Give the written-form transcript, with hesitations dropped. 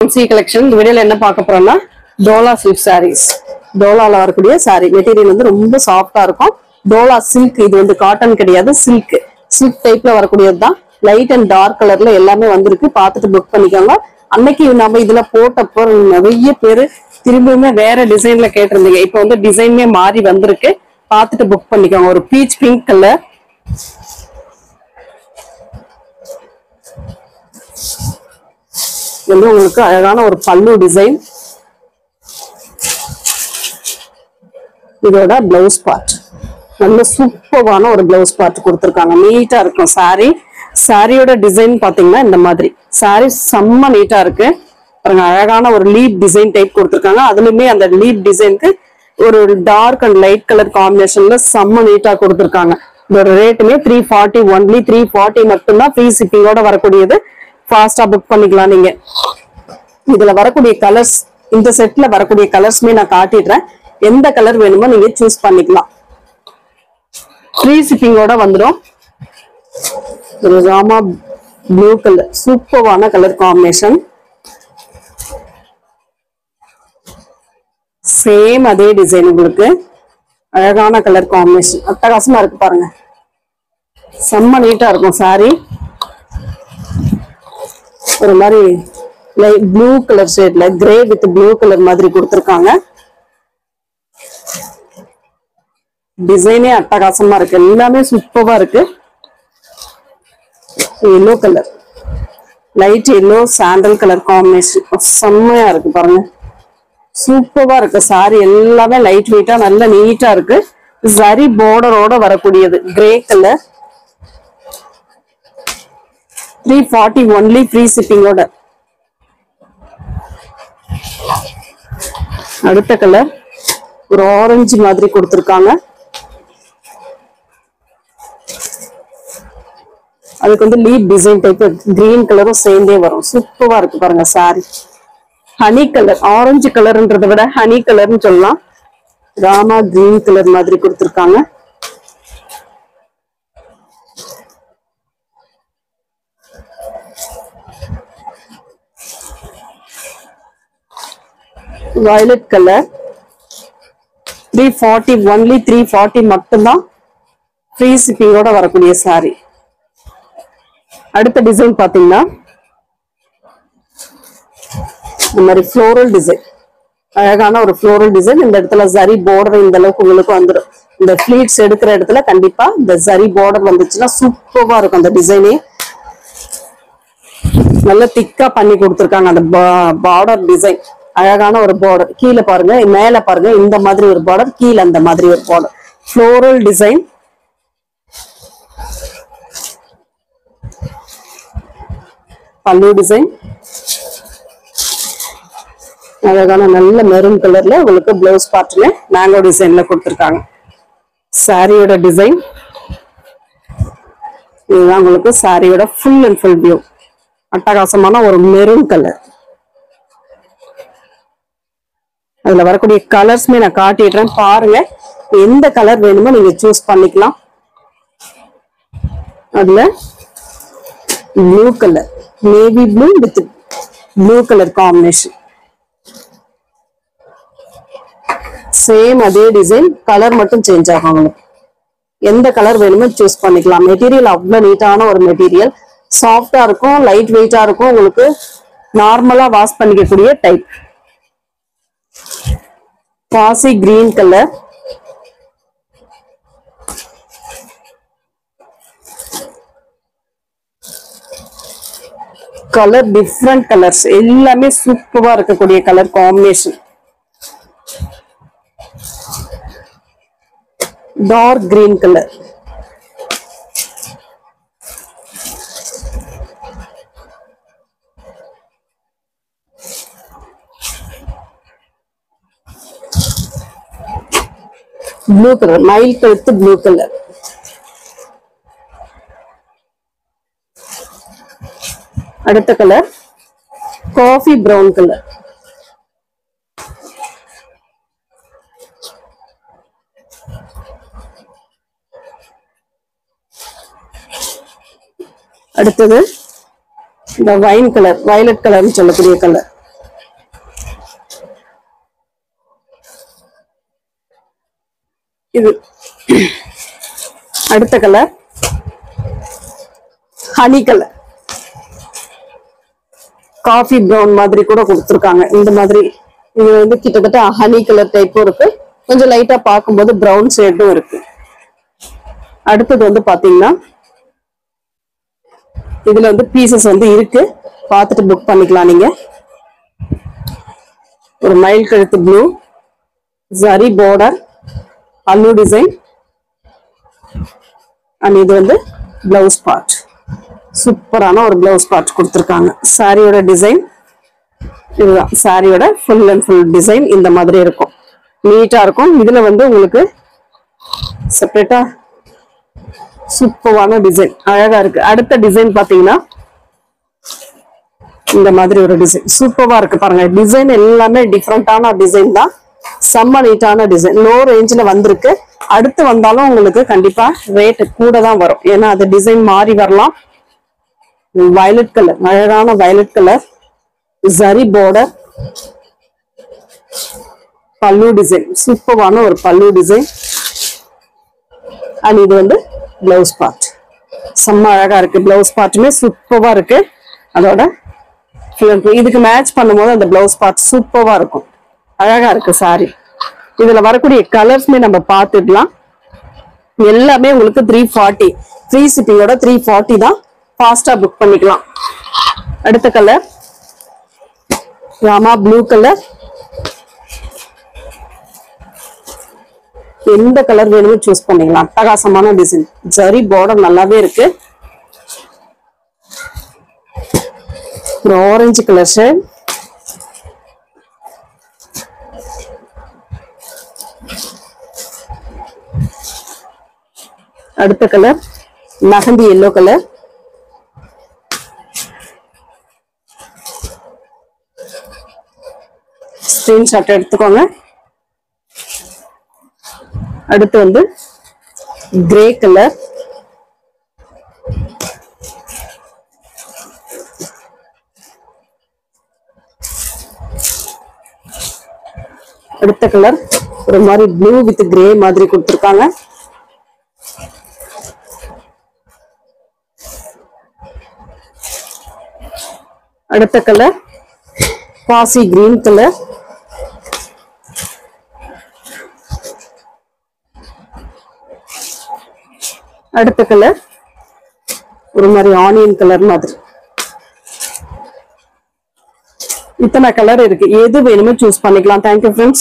Fancy collection இந்த வீடியோல என்ன பார்க்க போறோம்னா டோலா சில்க் sarees. டோலால வரக்கூடிய saree மெட்டீரியல் வந்து ரொம்ப சாஃப்ட்டா இருக்கும். டோலா சில்க், இது வந்து காட்டன் கிடையாது, சில்க் டைப்ல வரக்கூடியது தான். லைட் அண்ட் டார்க் கலர்ல எல்லாமே வந்திருக்கு. பார்த்துட்டு புக் பண்ணிக்கோங்க. அன்னைக்கு நம்ம இதுல போட்டப்போ நிறைய பேரு திரும்பியுமே வேற டிசைன்ல கேட்டிருந்தீங்க. இப்போ வந்து டிசைனே மாறி வந்திருக்கு. பார்த்துட்டு புக் பண்ணிக்கோங்க. ஒரு பீச் பிங்க் கலர், வந்து உங்களுக்கு அழகான ஒரு பல்லு டிசைன். இதோட பிளவுஸ் பார்ட் நல்ல சூப்பரான ஒரு பிளவுஸ் பார்ட் கொடுத்துருக்காங்க. நீட்டா இருக்கும் சாரி. சாரியோட டிசைன் பாத்தீங்கன்னா இந்த மாதிரி. சாரி செம்ம நீட்டா இருக்கு பாருங்க. அழகான ஒரு லீப் டிசைன் டைப் கொடுத்துருக்காங்க. அதுலயுமே அந்த லீப் டிசைனுக்கு ஒரு டார்க் அண்ட் லைட் கலர் காம்பினேஷன்ல செம்ம நீட்டா கொடுத்துருக்காங்க. இதோட ரேட்டுமே 340, ஒன்லி 340 மட்டும்தான். ஃப்ரீ ஷிப்பிங்கோட வரக்கூடியது. ஃபாஸ்டா புக் பண்ணிக்கலாம் நீங்க. இதுல வரக்கூடிய கலர்ஸ், இந்த செட்ல வரக்கூடிய கலர்ஸ்மே நான் காட்டிடுறேன். எந்த கலர் வேணுமோ நீங்க சூஸ் பண்ணிக்கலாம். ஃப்ரீ ஷிப்பிங்கோட வந்துடும். ஒரு ராமா ப்ளூ கலர், சூப்பரான கலர் காம்பினேஷன். சேம் அதே டிசைன், உங்களுக்கு அழகான கலர் காம்பினேஷன். அட்டகாசமா இருக்கு பாருங்க. செம்ம நீட்டா இருக்கும் சாரி. ஒரு மாதிரி லைட் ப்ளூ கலர் ஷேட்ல கிரே வித் ப்ளூ கலர் மாதிரி கொடுத்துருக்காங்க. டிசைனே அட்டகாசமா இருக்கு. எல்லாமே சூப்பரா இருக்கு. Yellow colour, light yellow sandal colour combination செம்மையா இருக்கு பாருங்க. சூப்பரா இருக்கு சாரி. எல்லாமே லைட் வெயிட்டா நல்ல நீட்டா இருக்கு. சரி பார்டரோட வரக்கூடியது. கிரே கலர், 340 ஒன்லி, ஃப்ரீ ஷிப்பிங்கோட. அடுத்த கலர் ஒரு ஆரஞ்சு மாதிரி கொடுத்துருக்காங்க. அதுக்கு வந்து லீப் டிசைன் டைப் கிரீன் கலரும் சேர்ந்தே வரும். சூப்பரா இருக்கு பாருங்க சாரி. ஹனி கலர், ஆரஞ்சு கலர்ன்றதை விட ஹனி கலர்னு சொல்லலாம். ராமா கிரீன் கலர் மாதிரி கொடுத்துருக்காங்க. வயலட் கலர், 340 ஒன்லி, 340 மட்டும்தான். ஃப்ரீ ஷிப்பிங்கோட வரக்கூடிய சாரி. அடுத்த டிசைன் பாத்தீங்கன்னா இந்த மாதிரி ஃப்ளோரல் டிசைன், அழகான ஒரு ஃப்ளோரல் டிசைன். இந்த இடத்துல சரி பார்டர் இந்த அளவுக்கு உங்களுக்கு வந்துடும். இந்த ஃபிளீட்ஸ் எடுக்கிற இடத்துல கண்டிப்பா இந்த சரி பார்டர் வந்துச்சுன்னா சூப்பரா இருக்கும். அந்த டிசைனே நல்ல திக்கா பண்ணி கொடுத்துருக்காங்க. அந்த பார்டர் டிசைன் அழகான ஒரு பார்டர். கீழே பாருங்க, மேல பாருங்க இந்த மாதிரி ஒரு பார்டர், கீழே அந்த மாதிரி ஒரு பார்டர். Floral design. பல்லு டிசைன் அழகான நல்ல மெரூன் கலர்ல உங்களுக்கு பிளவுஸ் பார்ட்ல மேங்கோ டிசைன்ல கொடுத்துருக்காங்க. சாரியோட டிசைன் இதுதான். உங்களுக்கு சாரியோட ஃபுல் அண்ட் ஃபுல் வியூ. அட்டகாசமான ஒரு மெரூன் கலர். அதுல வரக்கூடிய கலர்ஸ்மே நான் காட்டிடுறேன் பாருங்க. எந்த கலர் வேணுமோ நீங்க சூஸ் பண்ணிக்கலாம். அதுல blue colour, navy blue with blue colour combination. Same அதே டிசைன், கலர் மட்டும் சேஞ்ச் ஆகும். உங்களுக்கு எந்த கலர் வேணுமோ சூஸ் பண்ணிக்கலாம். மெட்டீரியல் அவ்வளவு நீட்டான ஒரு மெட்டீரியல். சாஃப்டா இருக்கும், லைட் வெயிட்டா இருக்கும். உங்களுக்கு நார்மலா வாஷ் பண்ணிக்கக்கூடிய டைப். பாசி green colour, colour different colours எல்லாமே சூப்பரா இருக்கக்கூடிய colour combination. Dark green colour, blue colour, மயில் கழுத்து ப்ளூ கலர். அடுத்த கலர் காஃபி பிரவுன் கலர். அடுத்தது இந்த வைன் கலர், வயலட் கலர்னு சொல்லக்கூடிய கலர். இது அடுத்த colour honey colour, coffee brown மாதிரி கூட கொடுத்துருக்காங்க. இந்த மாதிரி இது வந்து கிட்டத்தட்ட ஹனி கலர் டைப்பும் இருக்கு, கொஞ்சம் லைட்டா பார்க்கும்போது ப்ரௌன் ஷேடும் இருக்கு. அடுத்தது வந்து பாத்தீங்கன்னா இதுல வந்து பீசஸ் வந்து இருக்கு, பார்த்துட்டு புக் பண்ணிக்கலாம் நீங்க. ஒரு மயில் கழுத்து ப்ளூ, ஜரி பார்டர், பல்லு டிசைன், அண்ட் இது வந்து பிளவுஸ் பார்ட். சூப்பரான ஒரு பிளவுஸ் பார்ட் கொடுத்துருக்காங்க. சாரியோட டிசைன் இதுதான், சாரியோட ஃபுல் அண்ட் ஃபுல் டிசைன் இந்த மாதிரி இருக்கும், நீட்டா இருக்கும். இதுல வந்து உங்களுக்கு செப்பரேட்டா சூப்பரான டிசைன், அழகா இருக்கு. அடுத்த டிசைன் பாத்தீங்கன்னா இந்த மாதிரி ஒரு டிசைன் சூப்பரா இருக்கு பாருங்க. டிசைன் எல்லாமே டிஃப்ரெண்டான டிசைன் தான், செம்ம நீட்டான டிசைன். லோ ரேஞ்சில வந்திருக்கு. அடுத்து வந்தாலும் உங்களுக்கு கண்டிப்பா ரேட் கூட தான் வரும், ஏன்னா அது டிசைன் மாறி வரலாம். வயலட் கலர், அழகான வயலட் கலர், ஜரி பார்டர், பல்லு டிசைன், சூப்பரான ஒரு பல்லு டிசைன். அண்ட் இது வந்து பிளவுஸ் பார்ட், செம்ம அழகா இருக்கு. பிளவுஸ் பார்ட்டுமே சூப்பரா இருக்கு. அதோட இதுக்கு மேட்ச் பண்ணும்போது அந்த பிளவுஸ் பார்ட் சூப்பரா இருக்கும், அழகா இருக்கு சாரி. இதுல வரக்கூடிய கலர்ஸ்மே நம்ம பார்த்துடலாம். எல்லாமே உங்களுக்கு 340, ஃப்ரீ ஷிப்பிங்கோட 340 தான். ஃபாஸ்டா புக் பண்ணிக்கலாம். அடுத்த கலர் ராமா ப்ளூ கலர், எந்த கலர் வேணுமோ சூஸ் பண்ணிக்கலாம். அட்டகாசமான டிசைன், ஜரி பார்டர் நல்லாவே இருக்கு. ஒரு ஆரஞ்சு கலர் ஷேட், அடுத்த colour mehndi yellow colour, screenshot எடுத்துக்கோங்க. அடுத்து வந்து கிரே கலர், அடுத்த கலர் ஒரு மாதிரி ப்ளூ வித் கிரே மாதிரி கொடுத்துருக்காங்க. அடுத்த கலர் பாசி கிரீன் கலர், அடுத்த கலர் ஒரு மாதிரி ஆனியன் கலர் மாதிரி. இத்தனை கலர் இருக்கு, எது வேணுமோ சூஸ் பண்ணிக்கலாம். Thank you friends.